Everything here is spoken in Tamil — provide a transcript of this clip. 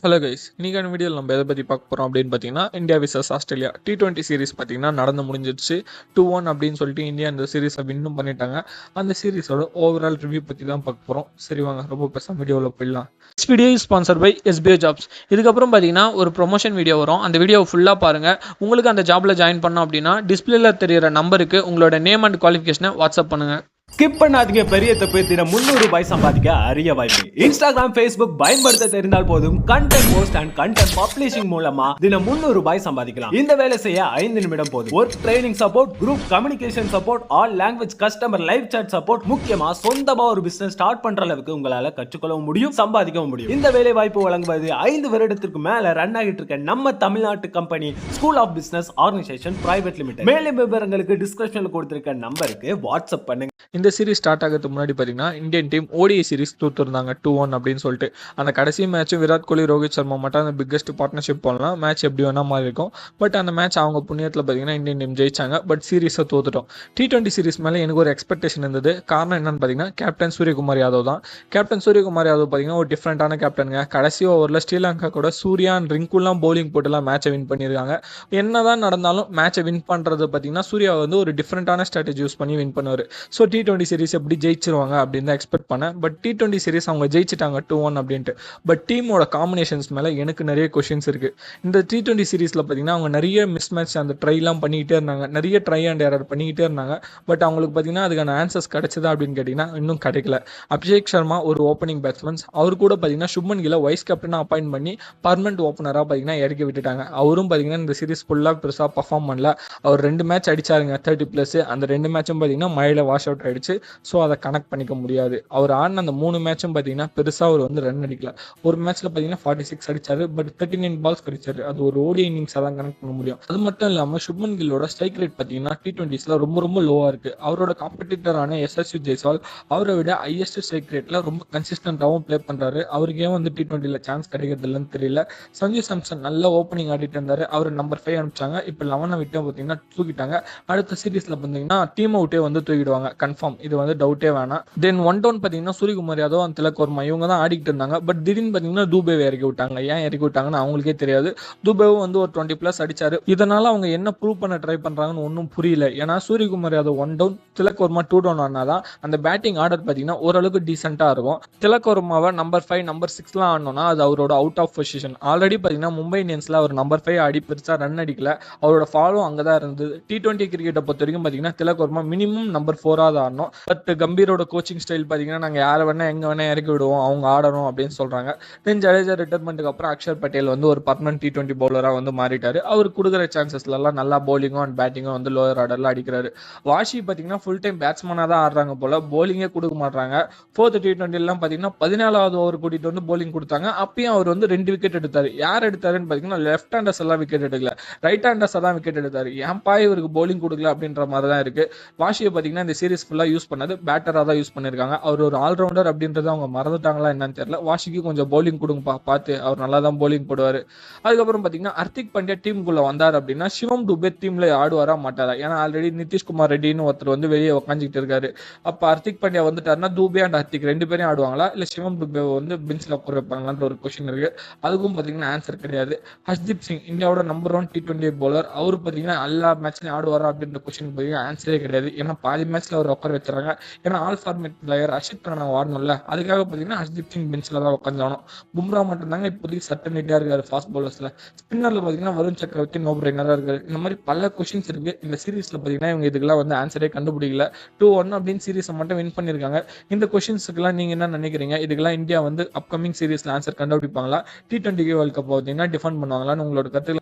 ஹலோ கைஸ், இன்னைக்கான வீடியோவில் நம்ம எதை பற்றி பார்க்க போகிறோம் அப்படின்னு பார்த்தீங்கன்னா, India versus Australia T20 series பார்த்தீங்கன்னா நடந்து முடிஞ்சிருச்சு. 2-1 அப்படின்னு சொல்லிட்டு இந்தியா இந்த சீரிஸை வின்னும் பண்ணிட்டாங்க. அந்த சீரிஸோட ஓவரால் ரிவ்யூ பற்றி தான் பார்க்க போகிறோம். சரி வாங்க, ரொம்ப பேசாம வீடியோவில் போயிடலாம். This video is sponsored by SBI Jobs. இதுக்கப்புறம் பார்த்தீங்கன்னா ஒரு ப்ரொமோஷன் வீடியோ வரும். அந்த வீடியோ ஃபுல்லாக பாருங்கள். உங்களுக்கு அந்த ஜாபில் ஜாயின் பண்ணோம் அப்படின்னா டிஸ்பிளேல தெரியிற நம்பருக்கு உங்களோட நேம் அண்ட் குவாலிஃபிகேஷனை வாட்ஸ்அப் பண்ணுங்கள். ஸ்கிப் பண்ணாதீங்க. பெரிய தப்பு. தினம் 300 ரூபாய் சம்பாதிக்க அரிய வாய்ப்பு. இன்ஸ்டாகிராம், ஃபேஸ்புக் பயன்படுத்த தெரிந்தால் போதும். Content post and content publishing மூலமா தினம் 300 ரூபாய் சம்பாதிக்கலாம். இந்த வேலை செய்ய 5 நிமிடம் போதும். Work training support, group communication support, all language customer live chat support, முக்கியமா சொந்தமா ஒரு பிசினஸ் ஸ்டார்ட் பண்ற அளவுக்கு உங்களால கற்றுக்கொள்ளவும் முடியும், சம்பாதிக்கவும் முடியும். இந்த வேலை வாய்ப்பு வழங்குவது 5 வருடத்திற்கு மேல ரன் ஆகிட்டு இருக்க நம்ம தமிழ்நாட்டு company school of business organisation private limited. மேலும் விவரங்களுக்கு டிஸ்கிரிப்ஷன்ல கொடுத்திருக்க நம்பருக்கு வாட்ஸ்அப் பண்ணுங்க. இந்த சீரிஸ் ஸ்டார்ட் ஆகிறதுக்கு முன்னாடி பார்த்தீங்கன்னா இந்தியன் டீம் ODI சீரிஸ் தோத்துருந்தாங்க 2-1 அப்படின்னு சொல்லிட்டு. அந்த கடைசி மேட்சும் விராட் கோலி, ரோஹித் சர்மா மட்டும் அந்த பிக்கஸ்ட் பார்ட்னர்ஷிப் போடலாம். மேட்ச் எப்படி வேணா மாதிரி இருக்கும். பட் அந்த மேட்ச் அவங்க புண்ணியத்தில் பார்த்தீங்கன்னா இந்தியன் டீம் ஜெயிச்சாங்க. பட் சீரிஸை தோத்துட்டோம். T20 சீரிஸ் மேலே எனக்கு ஒரு எக்ஸ்பெக்டேஷன் இருந்தது. காரணம் என்னன்னு பார்த்தீங்கன்னா கேப்டன் சூரியகுமார் யாதவ் தான். கேப்டன் சூரியகுமார் யாதவ் பார்த்தீங்கன்னா ஒரு டிஃப்ரெண்டான கேப்டனுங்க. கடைசி ஓவரில் ஸ்ரீலங்கா கூட சூர்யா அண்ட் ரிங்குலாம் பவுலிங் போட்டுலாம் மேட்சை வின் பண்ணியிருக்காங்க. என்னதான் நடந்தாலும் மேட்சை வின் பண்ணுறது பார்த்தீங்கன்னா சூர்யா வந்து ஒரு டிஃப்ரெண்டான ஸ்ட்ராட்டஜி யூஸ் பண்ணி வின் பண்ணுவார். ஸோ T20 சீரிஸ் எப்படி ஜெயிச்சிருவாங்க அப்படின்னு தான் எக்ஸ்பெக்ட் பண்ணேன். பட் T20 சீரிஸ் அவங்க ஜெயிச்சிட்டாங்க 2-1 அப்படின்ட்டு. பட் டீமோட காம்பினேஷன்ஸ் மேலே எனக்கு நிறைய கொஸ்டின்ஸ் இருக்குது. இந்த T20 சீரிஸில் பார்த்தீங்கன்னா அவங்க நிறைய மிஸ் மேட்ச் அந்த ட்ரைலாம் பண்ணிக்கிட்டே இருந்தாங்க. நிறைய ட்ரை அண்ட் எரர் பண்ணிக்கிட்டே இருந்தாங்க. பட் அவங்களுக்கு பார்த்தீங்கன்னா அதுக்கான ஆன்சர்ஸ் கிடைச்சதா அப்படின்னு கேட்டிங்கன்னா இன்னும் கிடைக்கல. அபிஷேக் சர்மா ஒரு ஓப்பனிங் பேட்ஸ்மேன்ஸ். அவர் கூட பார்த்தீங்கன்னா சுப்மன் கில்லை வைஸ் கேப்டனாக அப்பாயின்ட் பண்ணி பர்மனன்ட் ஓப்பனராக பார்த்தீங்கன்னா இறக்கி விட்டுட்டாங்க. அவரும் பார்த்தீங்கன்னா இந்த சீரிஸ் ஃபுல்லாக பெருசாக பர்ஃபார்ம் பண்ணல. அவர் 2 மேட்ச் அடிச்சாருங்க 30+. அந்த 2 மேட்சும் பார்த்தீங்கன்னா மழையில் வாஷ் அவுட் ஆயிடுச்சு. ஸோ அதை கனெக்ட் பண்ணிக்க முடியாது. அவர் ஆடின அந்த 3 மேட்சும் பார்த்தீங்கன்னா பெருசாக அவர் வந்து ரன் அடிக்கல. ஒரு மேட்ச்சில் பார்த்தீங்கன்னா 46 அடிச்சாரு. பட் 39 பால்ஸ் அடிச்சாரு. அது ஒரு ODI இன்னிங்ஸாக தான் கனெக்ட் பண்ண முடியும். அது மட்டும் இல்லாமல் சுப்மன் கில்லோட ஸ்ட்ரைக் ரேட் பார்த்தீங்கன்னா T20ஸ்ல ரொம்ப லோவாக இருக்குது. அவரோட காம்படிட்டரான SSV ஜெய்ஸ்வால் அவரை விட ஹையஸ்ட் ஸ்ட்ரைக் ரேட்டில் ரொம்ப கன்சிஸ்டன்ட்டாகவும் ப்ளே பண்ணுறாரு. அவருக்கு ஏன் வந்து T20ல சான்ஸ் கிடைக்கிறது இல்லைன்னு தெரியல. சஞ்சு சாம்சன் நல்ல ஓப்பனிங் ஆடிட்டு இருந்தார். அவர் நம்பர் 5 அனுப்பிச்சாங்க. இப்போ 11 விட்டு பார்த்தீங்கன்னா தூக்கிட்டாங்க. அடுத்த சீரீஸில் பார்த்தீங்கன்னா டீம் அவுட்டே வந்து தூக்கிடுவாங்க கன்ஃபார்ம். இது வந்து டவுட்டே வேணாம். தென் 1 டவுன் பார்த்தீங்கன்னா சூரியகுமார் யாதவ் அண்ட் திலக் வர்மா இவங்க தான் ஆடிக்கிட்டு இருந்தாங்க. பட் திடீர்னு பார்த்தீங்கன்னா தூபேவை இறக்கி விட்டாங்க. ஏன் இறக்கி விட்டாங்கன்னு அவங்களுக்கே தெரியாது. தூபேவும் வந்து ஒரு 20+ அடிச்சாரு. இதனால அவங்க என்ன ப்ரூவ் பண்ண ட்ரை பண்றாங்கன்னு ஒன்றும் புரியல. ஏன்னா சூரியகுமார் யாதவ் 1 டவுன், திலக் வர்மா 2 டவுன் ஆனாதான் அந்த பேட்டிங் ஆர்டர் பார்த்தீங்கன்னா ஓரளவுக்கு டீசெண்டாக இருக்கும். திலக் வர்மாவை நம்பர் 5 நம்பர் 6லாம் ஆடணும்னா அது அவரோட அவுட் ஆஃப் பொசிஷன். ஆல்ரெடி பார்த்தீங்கன்னா மும்பை இந்தியன்ஸ்ல அவர் நம்பர் 5 ஆடி பெருசாக ரன் அடிக்கல. அவரோட ஃபாலோ அங்கே தான் இருந்தது. T20 கிரிக்கெட்டை பொறுத்த வரைக்கும் பார்த்தீங்கன்னா திலக் வர்மா மினிமம் நம்பர் 4ஆக ஆடணும். பட் கம்பீரோட கோச்சிங் ஸ்டைல் பார்த்தீங்கன்னா நாங்கள் யாரை வேணா எங்கே வேணா இறக்கி விடுவோம், அவங்க ஆடணும் அப்படின்னு சொல்கிறாங்க. தென் ஜடேஜா ரிட்டைர்மெண்ட்டுக்கு அப்புறம் அக்ஷர் பட்டேல் வந்து ஒரு பர்மனன்ட் T20 பவுலராக வந்து மாறிட்டாரு. அவர் கொடுக்குற சான்சஸ்லாம் நல்லா பவுலிங்கும் அண்ட் பேட்டிங்கும் வந்து லோயர் ஆர்டரில் அடிக்கிறாரு. வாஷி பார்த்தீங்கன்னா ஃபுல் டைம் பேட்ஸ்மேனாக தான் ஆடுறாங்க போல, பவுலிங்கே கொடுக்க மாட்டாங்க. 4th T20 பார்த்தீங்கன்னா 14வது ஓவர் கூட்டிட்டு வந்து பவுலிங் கொடுத்தாங்க. அப்பயும் அவர் வந்து 2 விக்கெட் எடுத்தார். யார் எடுத்தாருன்னு பார்த்தீங்கன்னா லெஃப்ட் ஹேண்டர்ஸ் எல்லாம் விக்கெட் எடுக்கல, ரைட் ஹேண்டர்ஸ் தான் விக்கெட் எடுத்தார். ஏன்பா இவருக்கு பவுலிங் கொடுக்கல அப்படின்ற மாதிரி தான் இருக்கு. வாஷியை பார்த்தீங்கன்னா இந்த சீரிஸ் ஃபுல்லாக யூஸ் பண்ணது பேட்டராக தான் யூஸ் பண்ணியிருக்காங்க. அவர் ஒரு ஆல்ரவுண்டர் அப்படின்றத அவங்க மறந்துட்டாங்களா என்னன்னு தெரியல. வாஷிக்கு கொஞ்சம் பவுலிங் கொடுங்கப்பா, பார்த்து அவர் நல்லா தான் பவுலிங் போடுவார். அதுக்கப்புறம் பார்த்தீங்கன்னா ஹர்திக் பாண்டியா டீமுக்குள்ள வந்தார் அப்படின்னா சிவம் துபே டீம்ல ஆடுவாரா மாட்டாரா? ஏன்னா ஆல்ரெடி நிதிஷ்குமார் ரெட்டின்னு ஒருத்தர் வந்து வெளியே உட்காந்துக்கிட்டு இருக்காரு. அப்போ ஹர்திக் பாண்டியா வந்துட்டாருன்னா துபே அண்ட் ஹர்திக் 2 பேரும் ஆடுவாங்களா, இல்லை சிவம் துபே வந்து பெஞ்சில் உட்கார வைப்பாங்களான்ற ஒரு கொஸ்டின் இருக்கு. அதுக்கும் பார்த்தீங்கன்னா ஆன்சர் கிடையாது. ஹர்ஷ்தீப் சிங் இந்தியாவோட நம்பர் 1 T20 பவுலர். அவர் பார்த்தீங்கன்னா எல்லா மேட்ச்லையும் ஆடுவாரா அப்படின்ற கொஸ்டின் பார்த்தீங்கன்னா ஆன்சரே கிடையாது. ஏன்னா பாதி மேட்ச்ல அவர் உட்கார வச்சுறாங்க. ஏன்னா all format player Harshit Rana ஆடணும்ல, அதுக்காக பார்த்தீங்கன்னா ஹர்ஷ்தீப் சிங் பெஞ்சில் தான் உட்காந்துடணும். பும்ரா மட்டும் தாங்க இப்போதைக்கு சர்டனிட்டியாக இருக்காரு ஃபாஸ்ட் பவுலர்ஸ்ல. ஸ்பின்னர்ல பார்த்தீங்கன்னா வருண் சக்கரவர்த்தி நோ பிரைனராக இருக்காரு. இந்த மாதிரி பல கொஸ்டின்ஸ் இருக்கு. இந்த சீரீஸ்ல பார்த்தீங்கன்னா இவங்க இதுக்கெல்லாம் வந்து ஆன்சரே கண்டுபிடிக்கல. 2-1 அப்படின்னு சீரீஸை மட்டும் வின் பண்ணியிருக்காங்க. இந்த கொஸ்டின்ஸுக்கெல்லாம் நீங்க என்ன நினைக்கிறீங்க? இதுக்கெல்லாம் இந்தியா வந்து அப்கமிங் சீரீஸ்ல ஆன்சர் கண்டுபிடிப்பாங்களா? T20 வேர்ல்ட் கப் பார்த்தீங்கன்னா டிஃபெண்ட் பண்ணுவாங்களான்னு உங்களோட கருத்துக்கள்